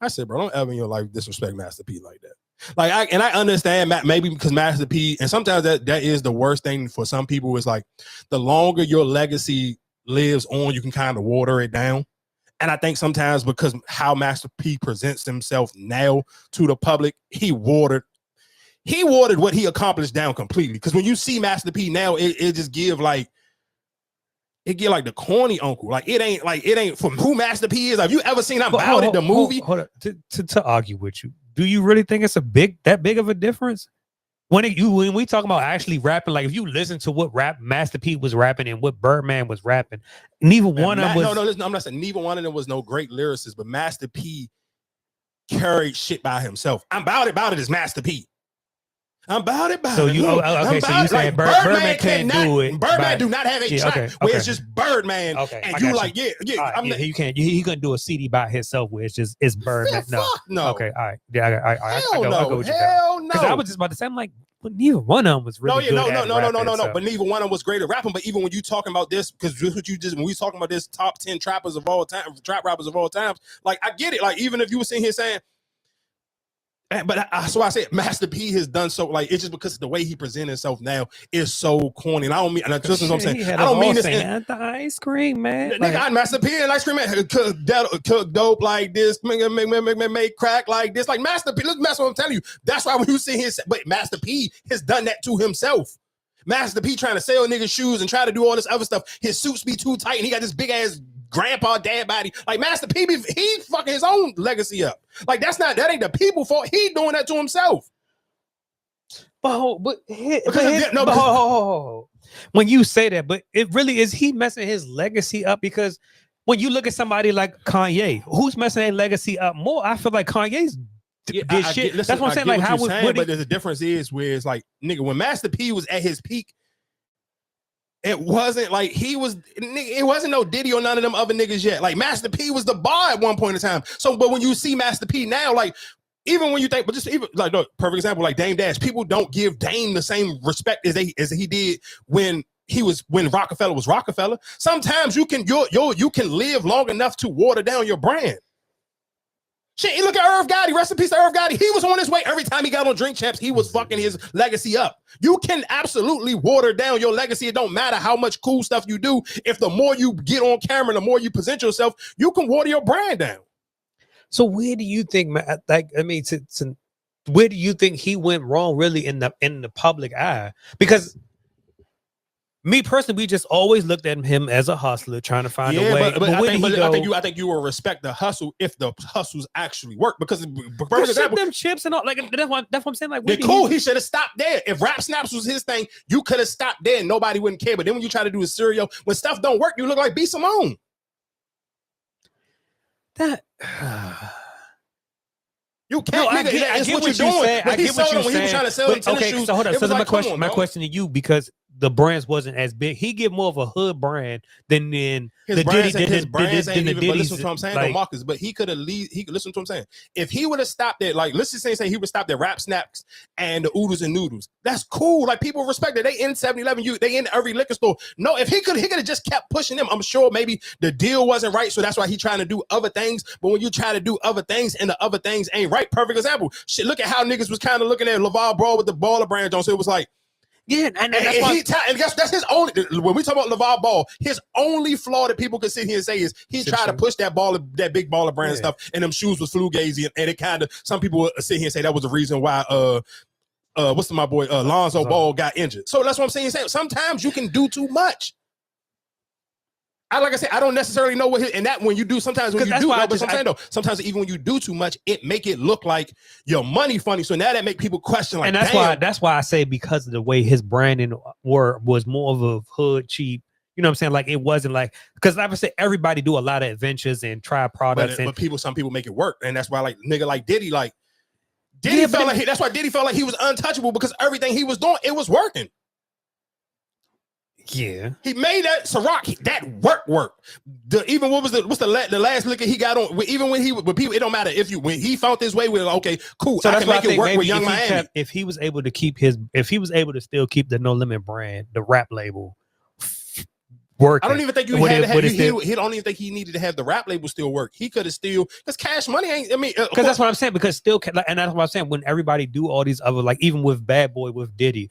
I said, bro, don't ever in your life disrespect Master P like that. Like, I understand maybe because Master P, and sometimes that is the worst thing for some people, is like the longer your legacy lives on, you can kind of water it down. And I think sometimes because how Master P presents himself now to the public, he watered what he accomplished down completely. Because when you see Master P now, it just give like the corny uncle. Like it ain't from who Master P is. Have you ever seen About It, the movie? Hold up. To argue with you, do you really think it's that big of a difference? When we talk about actually rapping, like if you listen to what Master P was rapping and what Birdman was rapping, neither one of them was. No, listen, I'm not saying neither one of them was no great lyricist, but Master P carried shit by himself. About it is Master P. I'm about it. So you okay? So you saying Birdman can't do it? Birdman do not have a track where it's just Birdman, and you like he can't. He couldn't do a CD by himself where it's Birdman. No. Okay. All right. Yeah. I go with you. Hell no. Because I was just about to say, I'm like, but neither one of them was really good. No. But neither one of them was great at rapping. But even when you talking about this, because what you just when we talking about this top 10 trappers of all time, trap rappers of all times, like I get it. Like even if you were sitting here saying. But so I said Master P has done so, like it's just because the way he presents himself now is so corny. And I don't mean, and that's what I'm saying. I don't mean this. The ice cream, man. Nigga, like, Master P and ice cream man cook dope like this, make crack like this. Like Master P, that's what I'm telling you. That's why when you see his, but Master P has done that to himself. Master P trying to sell niggas shoes and try to do all this other stuff. His suits be too tight and he got this big ass grandpa dad body. Like Master P, he fucking his own legacy up. Like that ain't the people fault. He doing that to himself. When you say that, but it really is he messing his legacy up? Because when you look at somebody like Kanye, who's messing their legacy up more, I feel like Kanye's did shit. Listen, that's what I'm saying. Like how was saying, but the difference is where it's like, nigga, when Master P was at his peak, it wasn't like it wasn't no Diddy or none of them other niggas yet. Like Master P was the bar at one point in time. So, but when you see Master P now, like even when you think, but just even like look, perfect example, like Dame Dash, people don't give Dame the same respect as he did when Rockefeller was Rockefeller. Sometimes you can live long enough to water down your brand. Shit, you look at Irv Gotti, rest in peace to Irv Gotti. He was on his way. Every time he got on Drink Champs, he was fucking his legacy up. You can absolutely water down your legacy. It don't matter how much cool stuff you do. If the more you get on camera, the more you present yourself, you can water your brand down. So where do you think, where do you think he went wrong really in the public eye? Because me personally, we just always looked at him as a hustler trying to find a way. But I think you will respect the hustle if the hustles actually work. Because for example, them chips and all, like that's what I'm saying. Like, they're cool. He should have stopped there. If Rap Snaps was his thing, you could have stopped there and nobody wouldn't care. But then when you try to do a cereal, when stuff don't work, you look like B. Simone. That. You can't. I get what you're doing. I get what you're saying. When he was trying to sell tennis shoes, so hold on. So like, my question to you, because the brands wasn't as big. He get more of a hood brand than his brands ain't even. But listen to what I'm saying, though, Marcus. But he could have he could listen to what I'm saying. If he would have stopped there, like let's just say he would stop at Rap Snaps and the Oodles and Noodles. That's cool. Like people respect it. They in 7-Eleven. They in every liquor store. No, if he could have just kept pushing them. I'm sure maybe the deal wasn't right, so that's why he trying to do other things. But when you try to do other things and the other things ain't right, perfect example. Shit, look at how niggas was kind of looking at LeVar Ball with the baller brand on. So it was like. Yeah, and that's his only. When we talk about LeVar Ball, his only flaw that people can sit here and say is he tried to push that big baller brand stuff, and them shoes was Fugazi, and it kind of some people will sit here and say that was the reason why what's my boy Lonzo Ball got injured. So that's what I'm saying. Sometimes you can do too much. Like I said, I don't necessarily know what and that when you do sometimes when you do, sometimes even when you do too much, it make it look like your money funny. So now that make people question, like, and that's why I say because of the way his branding was more of a hood cheap. You know what I'm saying? Like it wasn't like because like I said, everybody do a lot of adventures and try products, but some people make it work, and that's why like nigga like Diddy felt like that's why Diddy felt like he was untouchable because everything he was doing it was working. Yeah, he made that Ciroc that work. What's the last liquor he got on? Even when people, it don't matter when he found his way with okay, cool. So I can make it work with Young Miami. If he was able to still keep the No Limit brand, the rap label, working. I don't even think you had to have. He don't even think he needed to have the rap label still work. He could have still, because Cash Money ain't. I mean, because that's what I'm saying. Because still, and that's what I'm saying. When everybody do all these other, like even with Bad Boy with Diddy,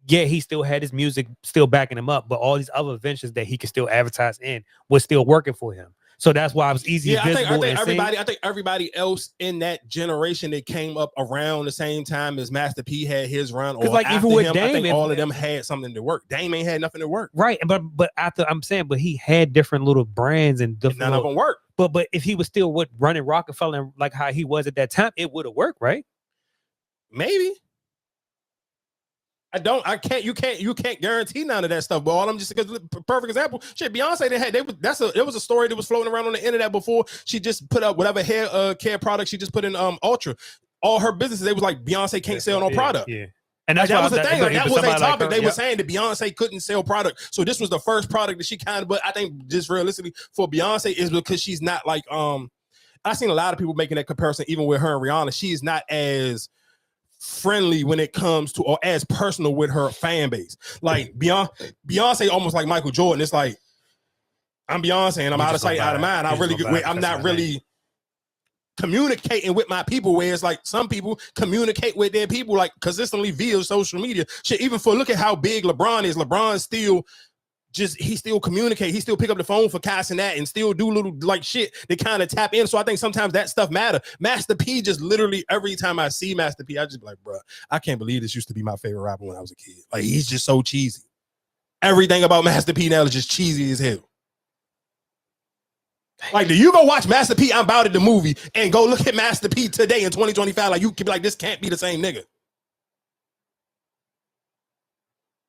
yeah, he still had his music still backing him up, but all these other ventures that he could still advertise in was still working for him. So that's why it was easy. Yeah, I think everybody else in that generation that came up around the same time as Master P had his run, or like after him, Dame, I think all of them had something to work. Dame ain't had nothing to work, right? But after I'm saying, but he had different little brands and different none of them work. But if he was still running Rockefeller like how he was at that time, it would have worked, right? Maybe. You can't guarantee none of that stuff. But all I'm just, because perfect example, shit, Beyonce there was a story that was floating around on the internet before she just put up whatever hair care product she just put in Ultra. All her businesses, they was like Beyonce can't sell no product. Yeah. And that's that was the thing. Like, that was a topic. Like they were saying that Beyonce couldn't sell product. So this was the first product that she kind of, but I think just realistically for Beyonce is because she's not like, I've seen a lot of people making that comparison, even with her and Rihanna. She is not as friendly when it comes to, or as personal with her fan base. Like Beyonce almost like Michael Jordan. It's like, I'm Beyonce and I'm out of sight, out of mind. I'm not really communicating with my people, where it's like some people communicate with their people like consistently via social media. Shit, even look at how big LeBron is. LeBron still he still communicate. He still pick up the phone for Cass and that, and still do little like shit that kind of tap in. So I think sometimes that stuff matter. Master P just literally every time I see Master P, I just be like, bro, I can't believe this used to be my favorite rapper when I was a kid. Like, he's just so cheesy. Everything about Master P now is just cheesy as hell. Like, do you go watch Master P, I'm About It, the movie, and go look at Master P today in 2025? Like, you could be like, this can't be the same nigga.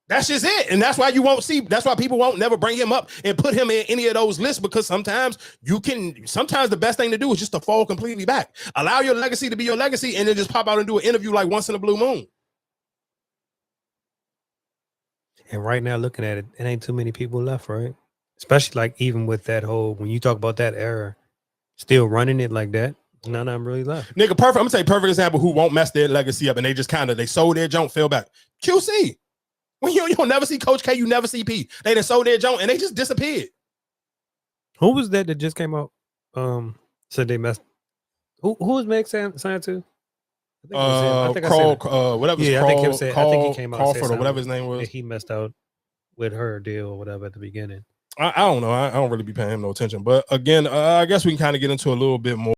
That's just it. And that's why that's why people won't never bring him up and put him in any of those lists, because sometimes the best thing to do is just to fall completely back. Allow your legacy to be your legacy, and then just pop out and do an interview like once in a blue moon. And right now, looking at it, it ain't too many people left, right? Especially like even with that whole, when you talk about that era, still running it like that, none of them really left. Nigga, perfect. I'm gonna say perfect example who won't mess their legacy up, and they just they sold their junk, fell back. QC. When you don't never see Coach K, you never see P. They done sold their junk and they just disappeared. Who was that just came out? Said they messed. Who was Meg signed to? I think whatever. Yeah, I think he came out. Crawford or whatever his name was. He messed out with her deal or whatever at the beginning. I don't know. I don't really be paying him no attention. But again, I guess we can kind of get into a little bit more.